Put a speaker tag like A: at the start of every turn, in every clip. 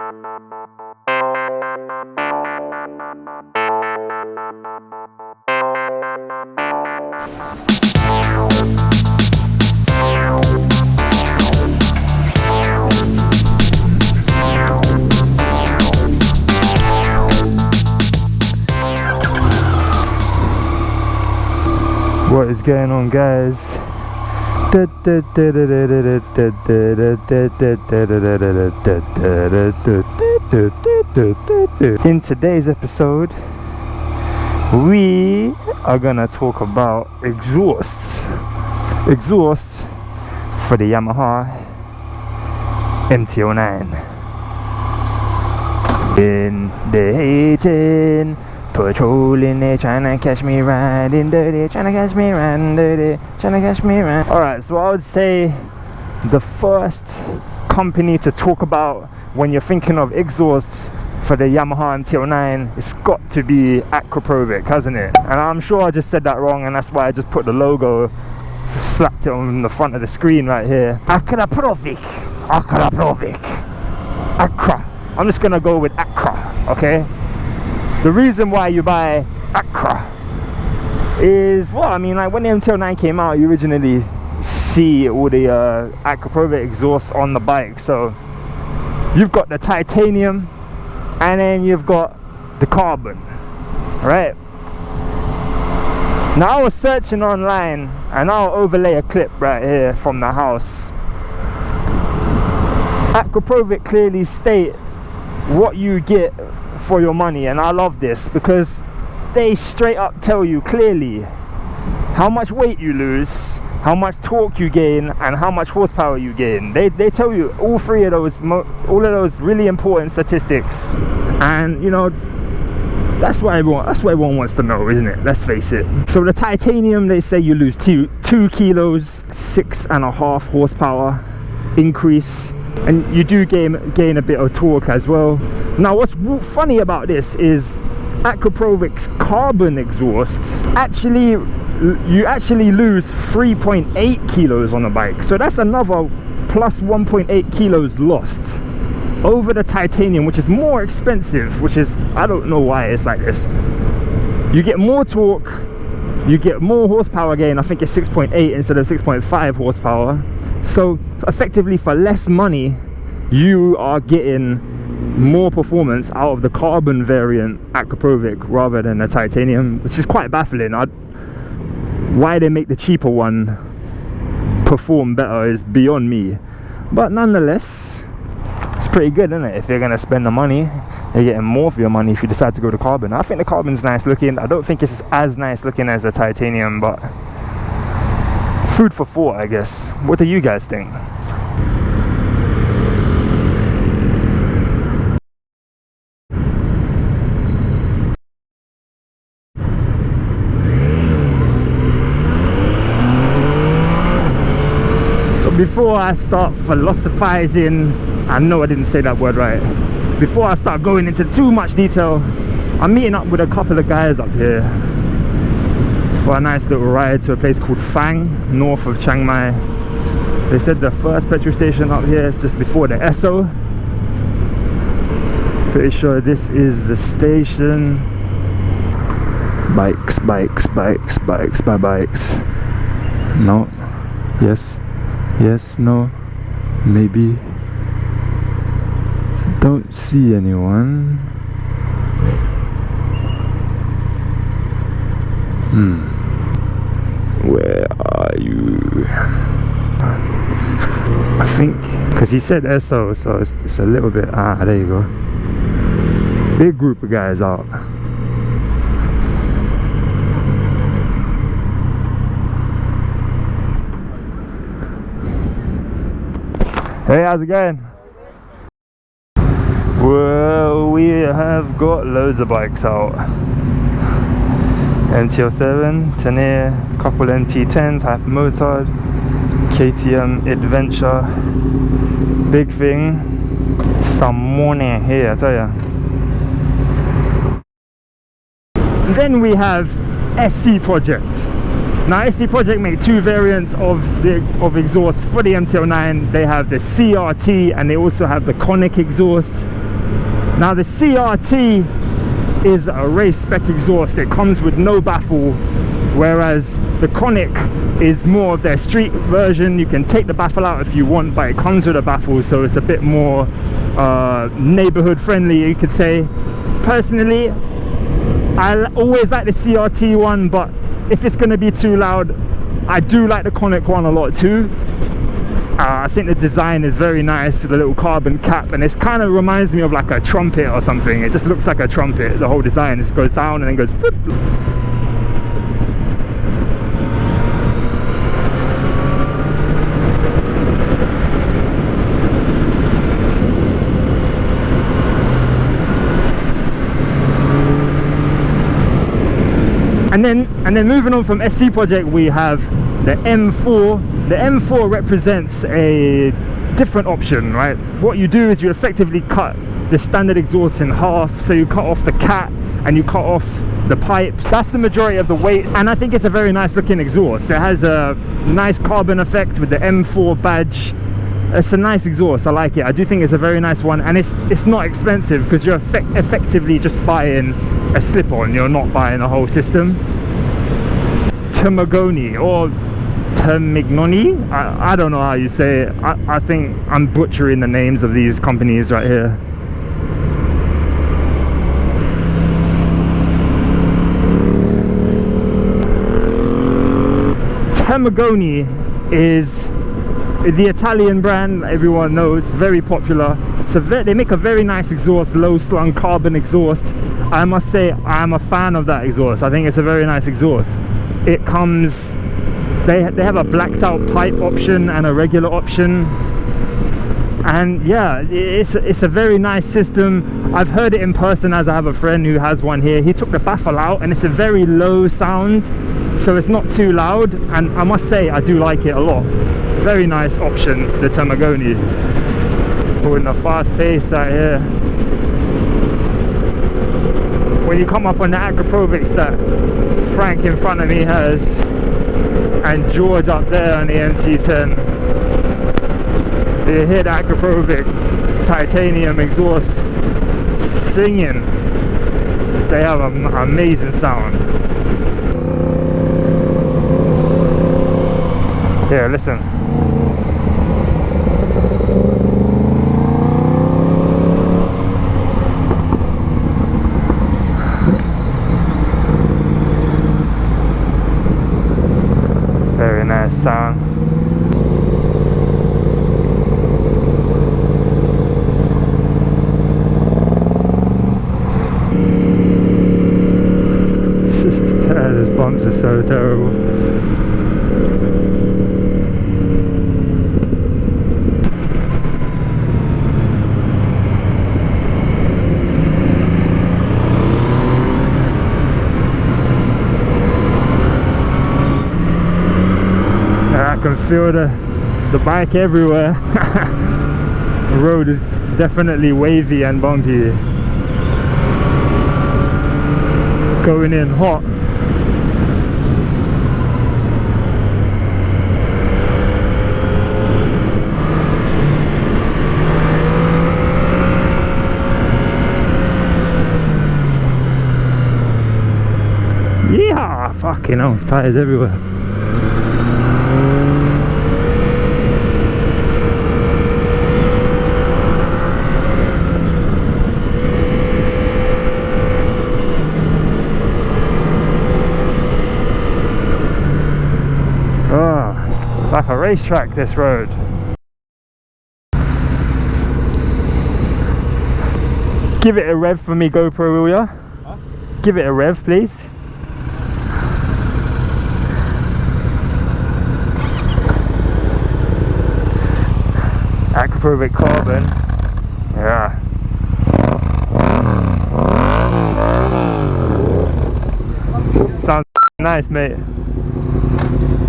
A: What is going on, guys? In today's episode, we are gonna talk about exhausts for the Yamaha MT09. In the hating, patrolling, they tryna catch me riding dirty, tryna catch me riding dirty, tryna catch me riding. Alright, so I would say the first company to talk about when you're thinking of exhausts for the Yamaha MT09, it's got to be Akrapovic, hasn't it? And I'm sure I just said that wrong, and that's why I just put the logo, slapped it on the front of the screen right here. Akrapovic. Akra. I'm just gonna go with Akra, okay? The reason why you buy Akra is, well, I mean, like when the MT09 came out, you originally see all the Akrapovic exhausts on the bike. So you've got the titanium and then you've got the carbon, right? Now I was searching online, and I'll overlay a clip right here from the house. Akrapovic clearly state what you get for your money, and I love this because they straight up tell you clearly how much weight you lose, how much torque you gain, and how much horsepower you gain. They tell you all three of those, all of those really important statistics, and you know that's what everyone wants to know, isn't it? Let's face it. So the titanium, they say you lose 2 kilos, 6.5 horsepower increase, and you do gain a bit of torque as well. Now what's funny about this is Akrapovic's carbon exhaust, you actually lose 3.8 kilos on the bike, so that's another plus 1.8 kilos lost over the titanium, which is more expensive, which is, I don't know why it's like this. You get more torque, you get more horsepower gain. I think it's 6.8 instead of 6.5 horsepower. So effectively for less money you are getting more performance out of the carbon variant Akrapovic rather than the titanium, which is quite baffling. Why they make the cheaper one perform better is beyond me, but nonetheless it's pretty good, isn't it? If you're gonna spend the money, you're getting more for your money if you decide to go to carbon. I think the carbon's nice looking. I don't think it's as nice looking as the titanium, but food for thought, I guess. What do you guys think? So before I start philosophizing, I know I didn't say that word right. Before I start going into too much detail, I'm meeting up with a couple of guys up here for a nice little ride to a place called Phang, north of Chiang Mai. They said the first petrol station up here is just before the Esso. Pretty sure this is the station. Bikes. No. Yes, no, maybe. Don't see anyone. Where are you? I think, because he said SO, so it's a little bit, there you go. Big group of guys out. Hey, how's it going? Well, we have got loads of bikes out. MT07, Tenere, couple MT10s, Hypermotard, KTM Adventure. Big thing, some money here, I tell ya. Then we have SC Project. Now SC Project make two variants of exhaust for the MT09. They have the CRT and they also have the conic exhaust. Now the CRT is a race spec exhaust. It comes with no baffle, whereas the Conic is more of their street version. You can take the baffle out if you want, but it comes with a baffle, so it's a bit more neighborhood friendly, you could say. Personally, I always like the CRT one, but if it's going to be too loud, I do like the Conic one a lot too. I think the design is very nice with a little carbon cap, and it kind of reminds me of like a trumpet or something. It just looks like a trumpet. The whole design just goes down and then goes whoop. And then moving on from SC Project, we have the M4. The M4 represents a different option, right? What you do is you effectively cut the standard exhaust in half. So you cut off the cat and you cut off the pipes. That's the majority of the weight, and I think it's a very nice looking exhaust. It has a nice carbon effect with the M4 badge. It's a nice exhaust. I like it. I do think it's a very nice one, and it's not expensive because you're effectively just buying a slip-on. You're not buying a whole system. Termignoni or Termignoni, I don't know how you say it. I think I'm butchering the names of these companies right here. Termignoni is the Italian brand everyone knows, very popular. So they make a very nice exhaust, low slung carbon exhaust. I must say I am a fan of that exhaust. I think it's a very nice exhaust. It comes, they have a blacked out pipe option and a regular option, and yeah, it's a very nice system. I've heard it in person, as I have a friend who has one here. He took the baffle out and it's a very low sound, so it's not too loud, and I must say I do like it a lot. Very nice option, the Termignoni. Putting a fast pace out here. When you come up on the Akrapovic that Frank in front of me has, and George up there on the MT10, you hear the Akrapovic titanium exhaust singing. They have an amazing sound. Here, listen. Very nice sound. Those bumps are so terrible. I can feel the bike everywhere. The road is definitely wavy and bumpy. Going in hot. Yeah, fucking hell, tires everywhere. Like a racetrack, this road. Give it a rev for me, GoPro, will ya? Huh? Give it a rev, please. Akrapovic carbon. Yeah. Sounds nice, mate.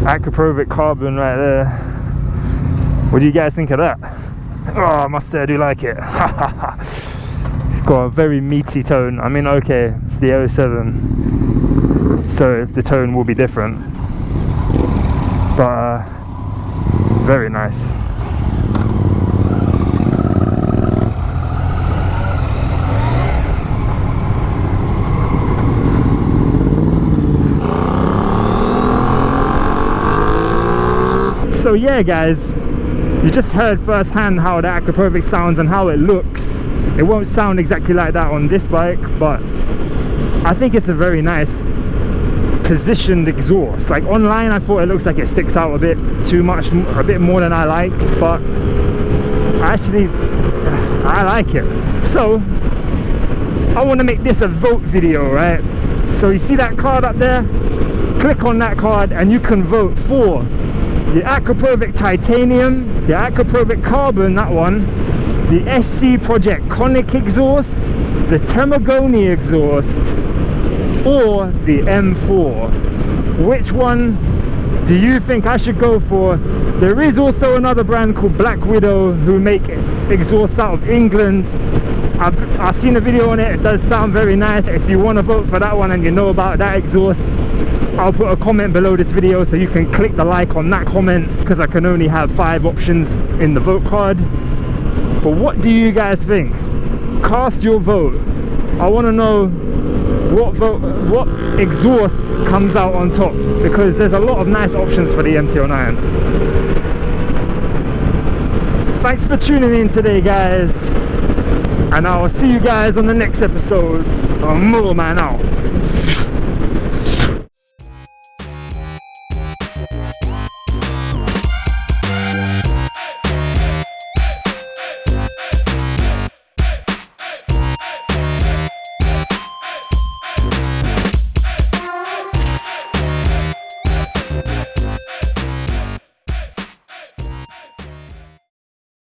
A: Akrapovic carbon right there. What do you guys think of that? Oh, I must say I do like it. It's got a very meaty tone. I mean, okay, it's the 07, so the tone will be different, but very nice. yeah guys, you just heard firsthand how the Akrapovic sounds and how it looks. It won't sound exactly like that on this bike, but I think it's a very nice positioned exhaust. Like online I thought it looks like it sticks out a bit too much, a bit more than I like, but actually I like it. So I want to make this a vote video, right? So you see that card up there? Click on that card and you can vote for the Akrapovic Titanium, the Akrapovic Carbon, that one, the SC Project Conic exhaust, the Termignoni exhaust, or the M4. Which one do you think I should go for? There is also another brand called Black Widow who make exhausts out of England. I've seen a video on it. It does sound very nice. If you want to vote for that one and you know about that exhaust, I'll put a comment below this video so you can click the like on that comment, because I can only have 5 options in the vote card. But what do you guys think? Cast your vote. I want to know what exhaust comes out on top, because there's a lot of nice options for the MT09. Thanks for tuning in today guys, and I will see you guys on the next episode. More man out.